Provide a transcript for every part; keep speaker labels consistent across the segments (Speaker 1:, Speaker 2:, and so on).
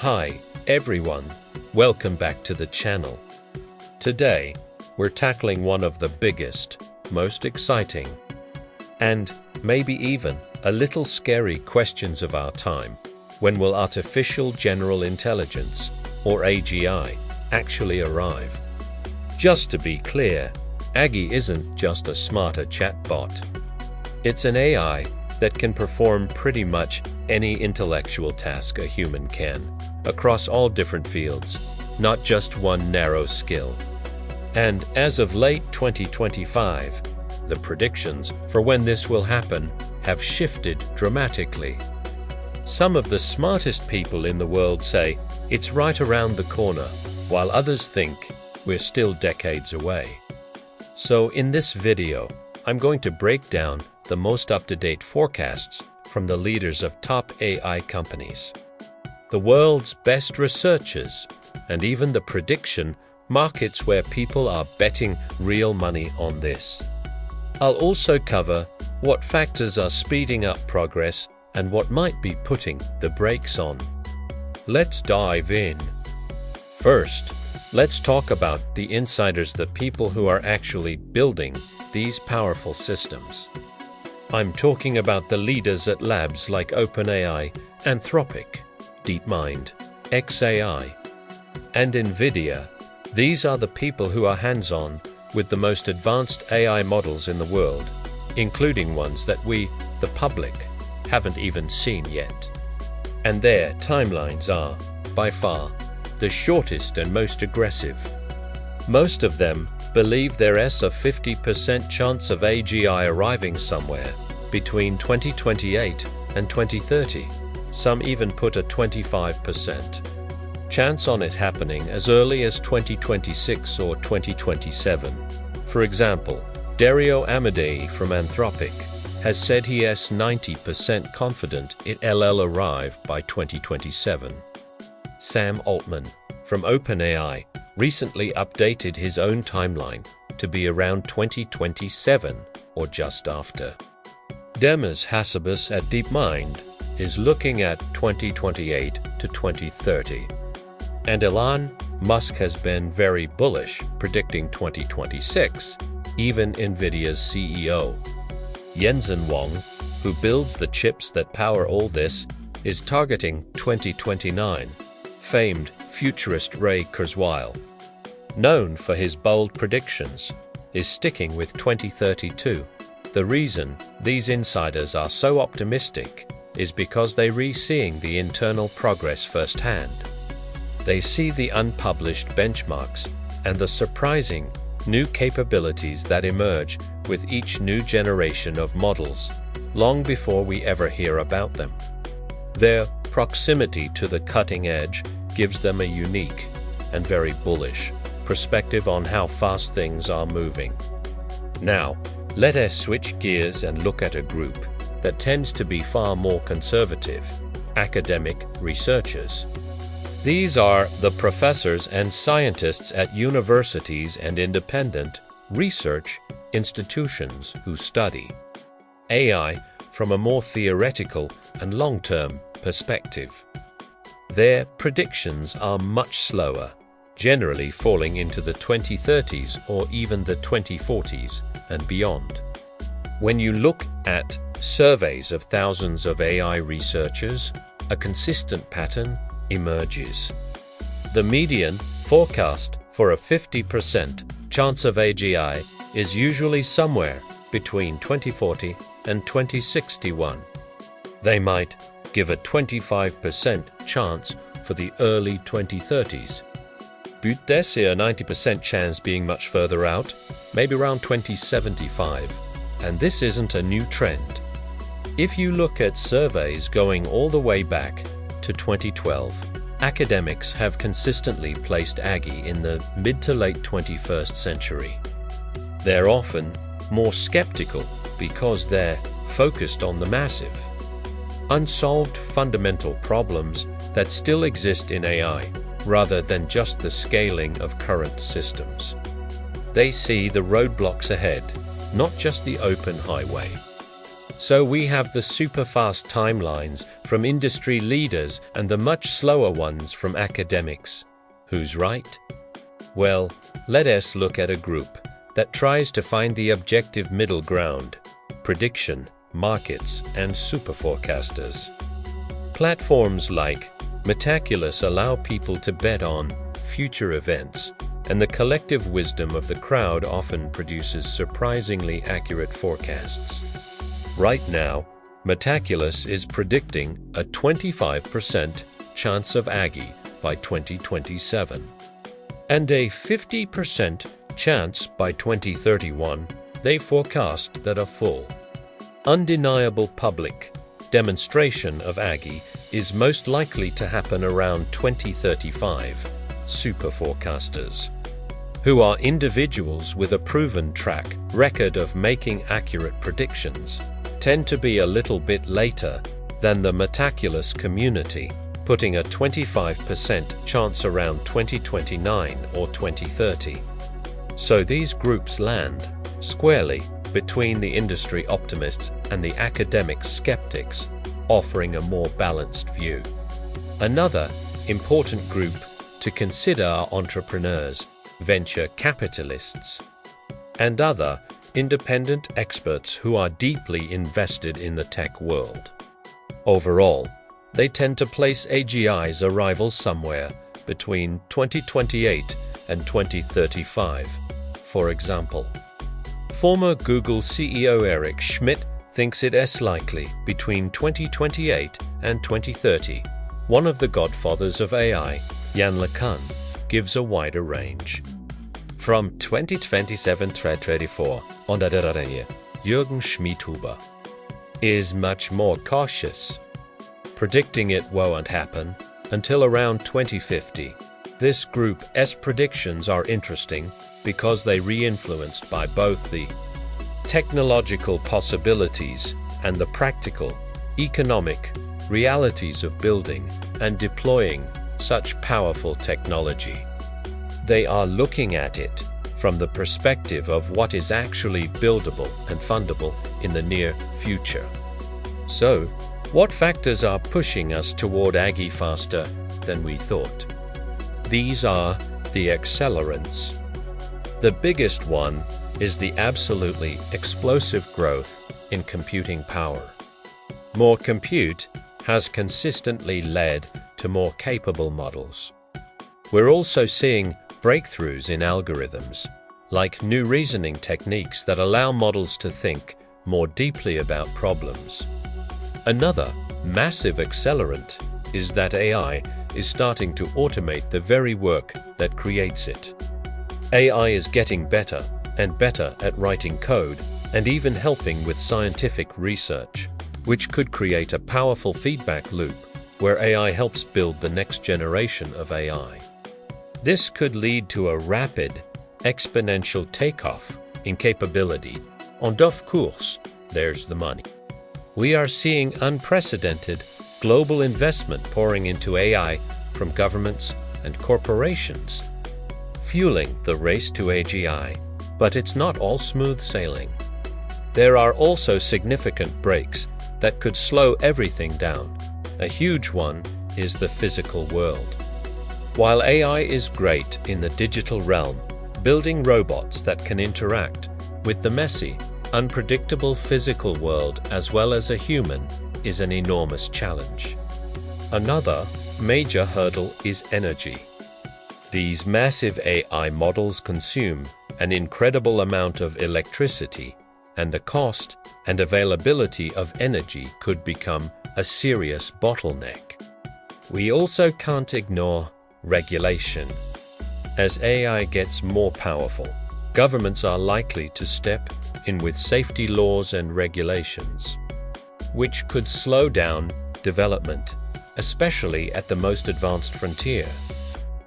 Speaker 1: Hi, everyone. Welcome back to the channel. Today, we're tackling one of the biggest, most exciting, and maybe even a little scary questions of our time. When will artificial general intelligence, or AGI, actually arrive? Just to be clear, AGI isn't just a smarter chatbot. It's an AI that can perform pretty much any intellectual task a human can, across all different fields, not just one narrow skill. And as of late 2025, the predictions for when this will happen have shifted dramatically. Some of the smartest people in the world say it's right around the corner, while others think we're still decades away. So in this video, I'm going to break down the most up-to-date forecasts from the leaders of top AI companies, the world's best researchers, and even the prediction markets where people are betting real money on this. I'll also cover what factors are speeding up progress and what might be putting the brakes on. Let's dive in. First, let's talk about the insiders, the people who are actually building these powerful systems. I'm talking about the leaders at labs like OpenAI, Anthropic, DeepMind, XAI, and NVIDIA. These are the people who are hands-on with the most advanced AI models in the world, including ones that we, the public, haven't even seen yet. And their timelines are, by far, the shortest and most aggressive. Most of them believe there's a 50% chance of AGI arriving somewhere between 2028 and 2030. Some even put a 25% chance on it happening as early as 2026 or 2027. For example, Dario Amodei from Anthropic has said he is 90% confident it'll arrive by 2027. Sam Altman from OpenAI recently updated his own timeline to be around 2027 or just after. Demis Hassabis at DeepMind is looking at 2028 to 2030. And Elon Musk has been very bullish, predicting 2026, even NVIDIA's CEO. Jensen Huang, who builds the chips that power all this, is targeting 2029. Famed futurist Ray Kurzweil, known for his bold predictions, is sticking with 2032. The reason these insiders are so optimistic is because they're seeing the internal progress firsthand. They see the unpublished benchmarks and the surprising new capabilities that emerge with each new generation of models, long before we ever hear about them. Their proximity to the cutting edge gives them a unique and very bullish perspective on how fast things are moving. Now, let us switch gears and look at a group that tends to be far more conservative: academic researchers. These are the professors and scientists at universities and independent research institutions who study AI from a more theoretical and long-term perspective. Their predictions are much slower, generally falling into the 2030s or even the 2040s and beyond. When you look at surveys of thousands of AI researchers, a consistent pattern emerges. The median forecast for a 50% chance of AGI is usually somewhere between 2040 and 2061. They might give a 25% chance for the early 2030s. But there's a 90% chance being much further out, maybe around 2075. And this isn't a new trend. If you look at surveys going all the way back to 2012, academics have consistently placed AGI in the mid to late 21st century. They're often more skeptical because they're focused on the massive, unsolved fundamental problems that still exist in AI, rather than just the scaling of current systems. They see the roadblocks ahead, not just the open highway. So we have the super-fast timelines from industry leaders and the much slower ones from academics. Who's right? Well, let us look at a group that tries to find the objective middle ground: prediction, markets, and super forecasters. Platforms like Metaculus allow people to bet on future events, and the collective wisdom of the crowd often produces surprisingly accurate forecasts. Right now, Metaculus is predicting a 25% chance of AGI by 2027, and a 50% chance by 2031. They forecast that a full, undeniable public demonstration of AGI is most likely to happen around 2035. Super forecasters, who are individuals with a proven track record of making accurate predictions, tend to be a little bit later than the Metaculus community, putting a 25% chance around 2029 or 2030. So these groups land squarely between the industry optimists and the academic skeptics, offering a more balanced view. Another important group to consider are entrepreneurs, venture capitalists, and other independent experts who are deeply invested in the tech world. Overall, they tend to place AGI's arrival somewhere between 2028 and 2035. For example, former Google CEO Eric Schmidt thinks it is likely between 2028 and 2030. One of the godfathers of AI, Yann LeCun, gives a wider range. From 2027 to 2034, on der Reihe, Jürgen Schmidhuber is much more cautious, predicting it won't happen until around 2050. This group's predictions are interesting because they re-influenced by both the technological possibilities and the practical, economic realities of building and deploying such powerful technology. They are looking at it from the perspective of what is actually buildable and fundable in the near future. So, what factors are pushing us toward AGI faster than we thought? These are the accelerants. The biggest one is the absolutely explosive growth in computing power. More compute has consistently led to more capable models. We're also seeing breakthroughs in algorithms, like new reasoning techniques that allow models to think more deeply about problems. Another massive accelerant is that AI is starting to automate the very work that creates it. AI is getting better and better at writing code and even helping with scientific research, which could create a powerful feedback loop where AI helps build the next generation of AI. This could lead to a rapid, exponential takeoff in capability, and of course, there's the money. We are seeing unprecedented global investment pouring into AI from governments and corporations, fueling the race to AGI, but it's not all smooth sailing. There are also significant breaks that could slow everything down. A huge one is the physical world. While AI is great in the digital realm, building robots that can interact with the messy, unpredictable physical world as well as a human is an enormous challenge. Another major hurdle is energy. These massive AI models consume an incredible amount of electricity, and the cost and availability of energy could become a serious bottleneck. We also can't ignore regulation. As AI gets more powerful, governments are likely to step in with safety laws and regulations, which could slow down development, especially at the most advanced frontier.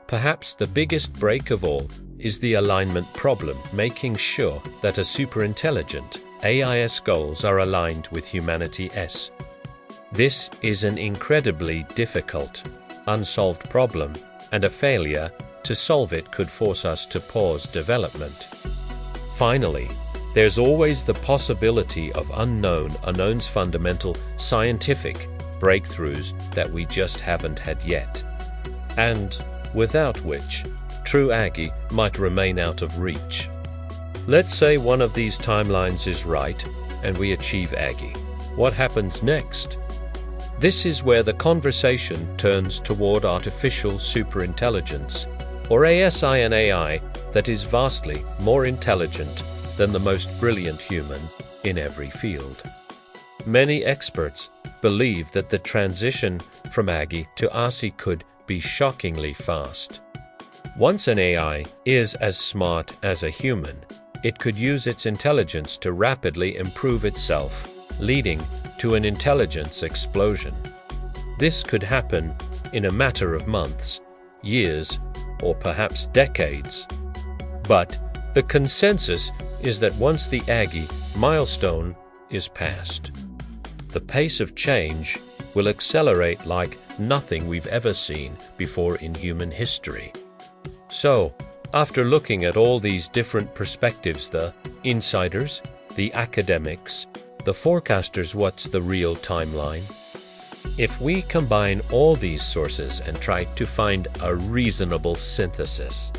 Speaker 1: Perhaps the biggest break of all is the alignment problem, making sure that a superintelligent AI's goals are aligned with humanity's. This is an incredibly difficult, unsolved problem, and a failure to solve it could force us to pause development. Finally, there's always the possibility of unknowns fundamental scientific breakthroughs that we just haven't had yet, and without which true AGI might remain out of reach. Let's say one of these timelines is right and we achieve AGI. What happens next? This is where the conversation turns toward artificial superintelligence, or ASI, an AI that is vastly more intelligent than the most brilliant human in every field. Many experts believe that the transition from AGI to ASI could be shockingly fast. Once an AI is as smart as a human, it could use its intelligence to rapidly improve itself, leading to an intelligence explosion. This could happen in a matter of months, years, or perhaps decades. But the consensus is that once the AGI milestone is passed, the pace of change will accelerate like nothing we've ever seen before in human history. So, after looking at all these different perspectives, the insiders, the academics, the forecasters, what's the real timeline? If we combine all these sources and try to find a reasonable synthesis,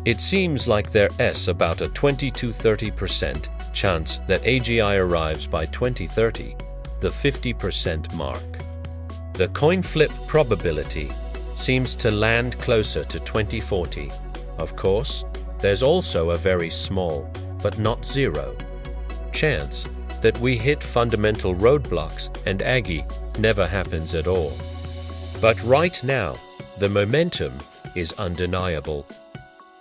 Speaker 1: it seems like there's about a 20–30% chance that AGI arrives by 2030, the 50% mark. The coin flip probability seems to land closer to 2040. Of course, there's also a very small, but not zero, chance that we hit fundamental roadblocks and AGI never happens at all. But right now, the momentum is undeniable.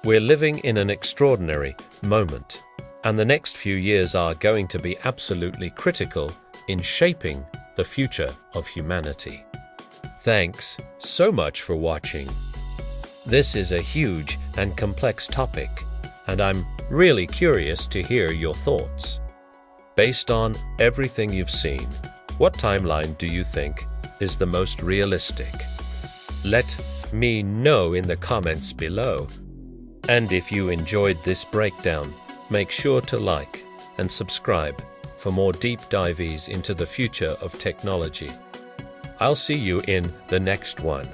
Speaker 1: We're living in an extraordinary moment, and the next few years are going to be absolutely critical in shaping the future of humanity. Thanks so much for watching. This is a huge and complex topic, and I'm really curious to hear your thoughts. Based on everything you've seen, what timeline do you think is the most realistic? Let me know in the comments below. And if you enjoyed this breakdown, make sure to like and subscribe for more deep dives into the future of technology. I'll see you in the next one.